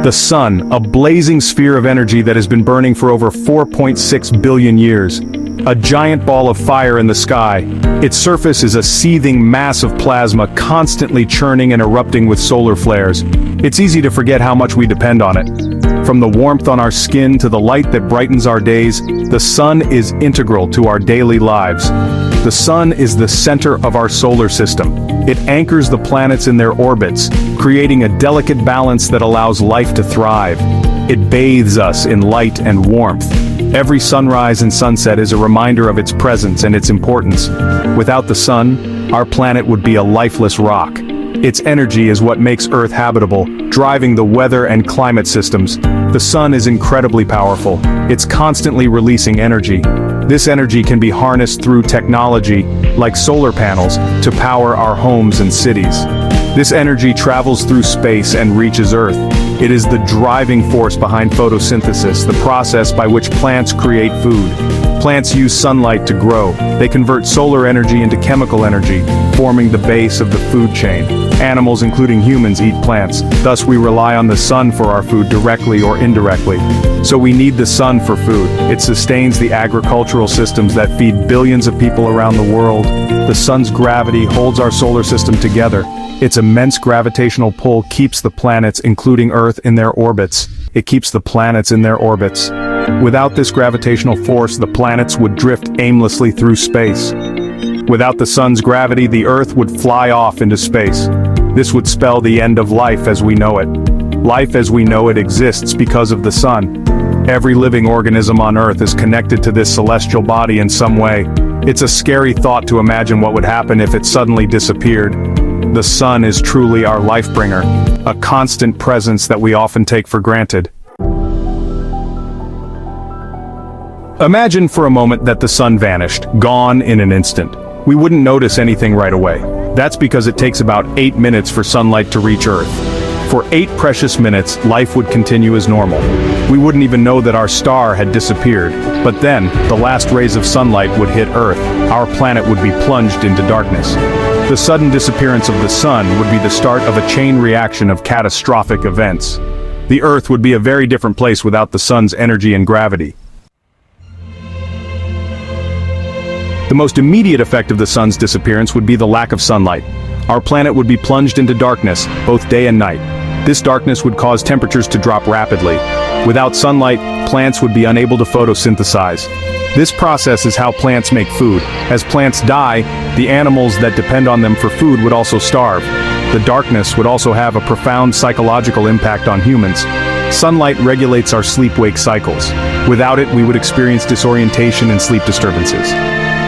The sun, a blazing sphere of energy that has been burning for over 4.6 billion years. A giant ball of fire in the sky. Its surface is a seething mass of plasma constantly churning and erupting with solar flares. It's easy to forget how much we depend on it. From the warmth on our skin to the light that brightens our days, the sun is integral to our daily lives. The sun is the center of our solar system. It anchors the planets in their orbits, creating a delicate balance that allows life to thrive. It bathes us in light and warmth. Every sunrise and sunset is a reminder of its presence and its importance. Without the sun, our planet would be a lifeless rock. Its energy is what makes Earth habitable, driving the weather and climate systems. The sun is incredibly powerful. It's constantly releasing energy. This energy can be harnessed through technology, like solar panels, to power our homes and cities. This energy travels through space and reaches Earth. It is the driving force behind photosynthesis, the process by which plants create food. Plants use sunlight to grow. They convert solar energy into chemical energy, forming the base of the food chain. Animals, including humans, eat plants. Thus, we rely on the sun for our food directly or indirectly. So we need the sun for food. It sustains the agricultural systems that feed billions of people around the world. The sun's gravity holds our solar system together. Its immense gravitational pull keeps the planets, including Earth, in their orbits. It keeps the planets in their orbits. Without this gravitational force, the planets would drift aimlessly through space. Without the sun's gravity, the Earth would fly off into space. This would spell the end of life as we know it. Life as we know it exists because of the sun. Every living organism on Earth is connected to this celestial body in some way. It's a scary thought to imagine what would happen if it suddenly disappeared. The sun is truly our life-bringer, a constant presence that we often take for granted. Imagine for a moment that the sun vanished, gone in an instant. We wouldn't notice anything right away. That's because it takes about 8 minutes for sunlight to reach Earth. For 8 precious minutes, life would continue as normal. We wouldn't even know that our star had disappeared. But then, the last rays of sunlight would hit Earth. Our planet would be plunged into darkness. The sudden disappearance of the sun would be the start of a chain reaction of catastrophic events. The Earth would be a very different place without the sun's energy and gravity. The most immediate effect of the sun's disappearance would be the lack of sunlight. Our planet would be plunged into darkness, both day and night. This darkness would cause temperatures to drop rapidly. Without sunlight, plants would be unable to photosynthesize. This process is how plants make food. As plants die, the animals that depend on them for food would also starve. The darkness would also have a profound psychological impact on humans. Sunlight regulates our sleep-wake cycles. Without it, we would experience disorientation and sleep disturbances.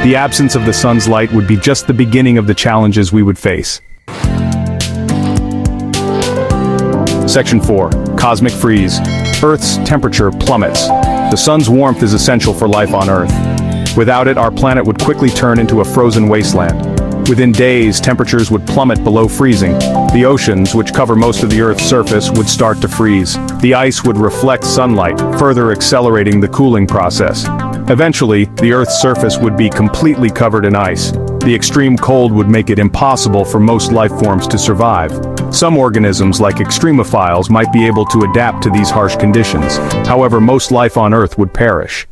The absence of the sun's light would be just the beginning of the challenges we would face. Section 4. Cosmic freeze. Earth's temperature plummets. The sun's warmth is essential for life on Earth. Without it, our planet would quickly turn into a frozen wasteland. Within days, temperatures would plummet below freezing. The oceans, which cover most of the Earth's surface, would start to freeze. The ice would reflect sunlight, further accelerating the cooling process. Eventually, the Earth's surface would be completely covered in ice. The extreme cold would make it impossible for most life forms to survive. Some organisms, like extremophiles, might be able to adapt to these harsh conditions. However, most life on Earth would perish.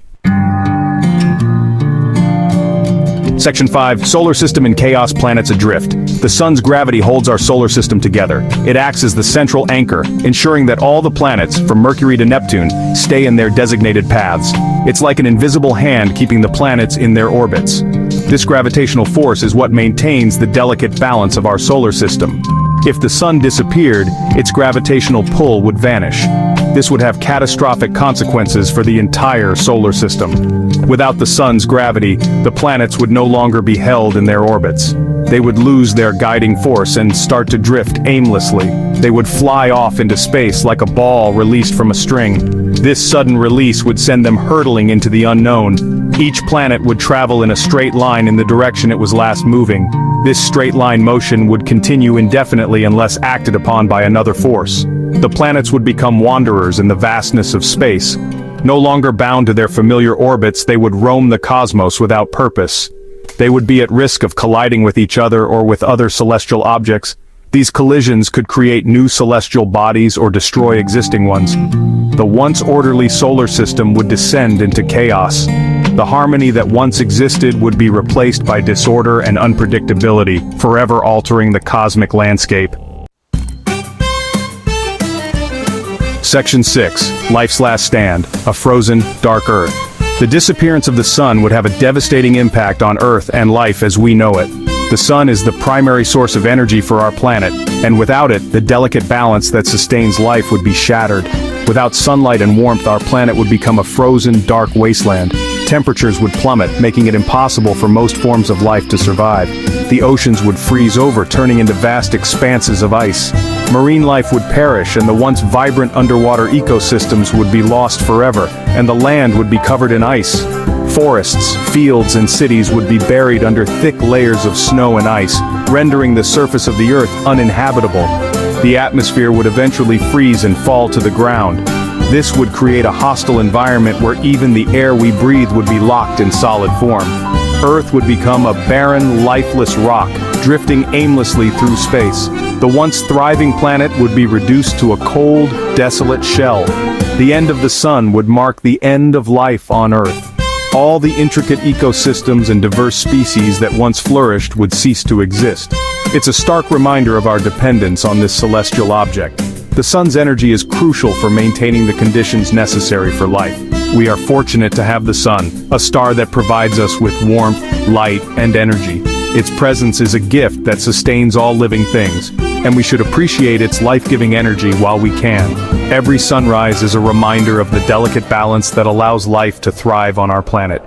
Section 5. Solar system in chaos, planets adrift. The sun's gravity holds our solar system together. It acts as the central anchor, ensuring that all the planets, from Mercury to Neptune, stay in their designated paths. It's like an invisible hand keeping the planets in their orbits. This gravitational force is what maintains the delicate balance of our solar system. If the sun disappeared, its gravitational pull would vanish. This would have catastrophic consequences for the entire solar system. Without the sun's gravity, the planets would no longer be held in their orbits. They would lose their guiding force and start to drift aimlessly. They would fly off into space like a ball released from a string. This sudden release would send them hurtling into the unknown. Each planet would travel in a straight line in the direction it was last moving. This straight line motion would continue indefinitely unless acted upon by another force. The planets would become wanderers in the vastness of space. No longer bound to their familiar orbits, they would roam the cosmos without purpose. They would be at risk of colliding with each other or with other celestial objects. These collisions could create new celestial bodies or destroy existing ones. The once orderly solar system would descend into chaos. The harmony that once existed would be replaced by disorder and unpredictability, forever altering the cosmic landscape. Section 6. Life's Last Stand, a frozen, dark Earth. The disappearance of the sun would have a devastating impact on Earth and life as we know it. The sun is the primary source of energy for our planet, and without it, the delicate balance that sustains life would be shattered. Without sunlight and warmth, our planet would become a frozen, dark wasteland. Temperatures would plummet, making it impossible for most forms of life to survive. The oceans would freeze over, turning into vast expanses of ice. Marine life would perish, and the once vibrant underwater ecosystems would be lost forever, and the land would be covered in ice. Forests, fields, and cities would be buried under thick layers of snow and ice, rendering the surface of the Earth uninhabitable. The atmosphere would eventually freeze and fall to the ground. This would create a hostile environment where even the air we breathe would be locked in solid form. Earth would become a barren, lifeless rock, drifting aimlessly through space. The once thriving planet would be reduced to a cold, desolate shell. The end of the sun would mark the end of life on Earth. All the intricate ecosystems and diverse species that once flourished would cease to exist. It's a stark reminder of our dependence on this celestial object. The sun's energy is crucial for maintaining the conditions necessary for life. We are fortunate to have the sun, a star that provides us with warmth, light, and energy. Its presence is a gift that sustains all living things, and we should appreciate its life-giving energy while we can. Every sunrise is a reminder of the delicate balance that allows life to thrive on our planet.